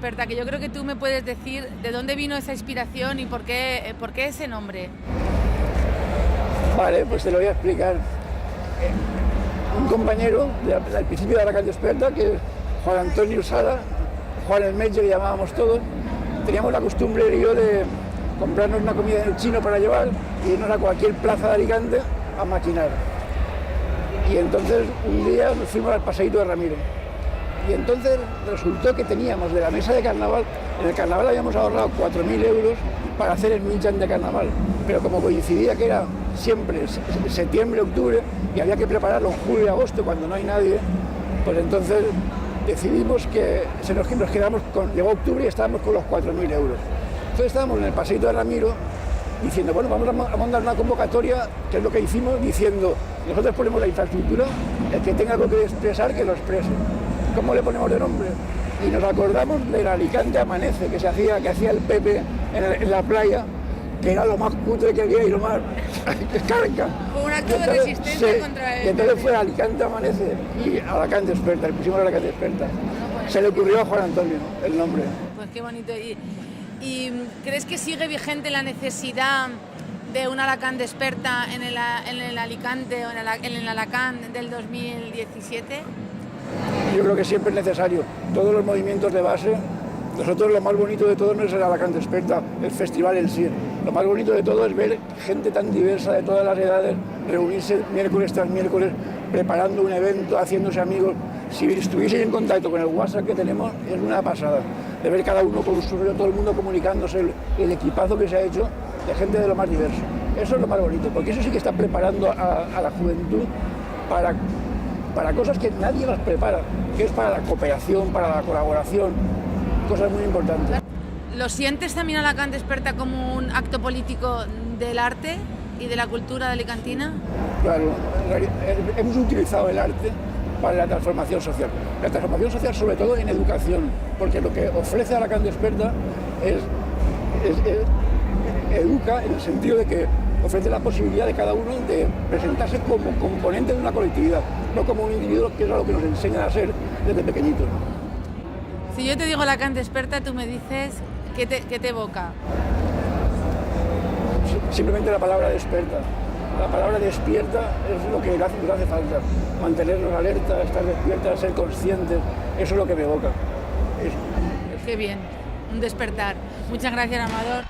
Desperta, que yo creo que tú me puedes decir de dónde vino esa inspiración y por qué ese nombre. Vale, pues te lo voy a explicar. Un compañero del principio de Alacant Desperta, que es Juan Antonio Usada, Juan el Metge, le llamábamos todos, teníamos la costumbre él y yo de comprarnos una comida en el chino para llevar y irnos a cualquier plaza de Alicante a maquinar. Y entonces un día nos fuimos al paseíto de Ramiro. Y entonces resultó que teníamos de la mesa de carnaval, en el carnaval habíamos ahorrado 4.000 euros para hacer el Minchan de carnaval, pero como coincidía que era siempre septiembre, octubre, y había que prepararlo en julio y agosto cuando no hay nadie, pues entonces decidimos que nos quedamos llegó octubre y estábamos con los 4.000 euros. Entonces estábamos en el paseíto de Ramiro diciendo, bueno, vamos a mandar una convocatoria, que es lo que hicimos, diciendo, nosotros ponemos la infraestructura, el que tenga algo que expresar, que lo exprese. ¿Cómo le ponemos de nombre? Y nos acordamos del Alicante Amanece, que hacía el Pepe en la playa, que era lo más cutre que había y lo más carga. Fue un acto de resistencia contra él. Y entonces fue Alicante Amanece y Alacant Desperta, le pusimos Alacant Desperta. Se le ocurrió a Juan Antonio el nombre. Pues qué bonito. ¿Y crees que sigue vigente la necesidad de un Alacant Desperta en el Alicante o en el Alacant del 2017? Yo creo que siempre es necesario. Todos los movimientos de base, nosotros lo más bonito de todo no es el Alacant Desperta, el festival en sí. Lo más bonito de todo es ver gente tan diversa de todas las edades reunirse miércoles tras miércoles, preparando un evento, haciéndose amigos. Si estuvieseis en contacto con el WhatsApp que tenemos, es una pasada. De ver cada uno con su rollo, todo el mundo comunicándose, el equipazo que se ha hecho de gente de lo más diverso. Eso es lo más bonito, porque eso sí que está preparando a la juventud para cosas que nadie las prepara, que es para la cooperación, para la colaboración, cosas muy importantes. ¿Lo sientes también Alacant Desperta como un acto político del arte y de la cultura de alicantina? Claro, hemos utilizado el arte para la transformación social. La transformación social sobre todo en educación, porque lo que ofrece Alacant Desperta educa en el sentido de que ofrece la posibilidad de cada uno de presentarse como componente de una colectividad, no como un individuo, que es lo que nos enseñan a ser desde pequeñitos. Si yo te digo Alacant Desperta, tú me dices ¿qué te evoca? Simplemente la palabra desperta. La palabra despierta es lo que nos hace falta. Mantenernos alerta, estar despiertas, ser conscientes, eso es lo que me evoca. Qué bien, un despertar. Muchas gracias, Amador.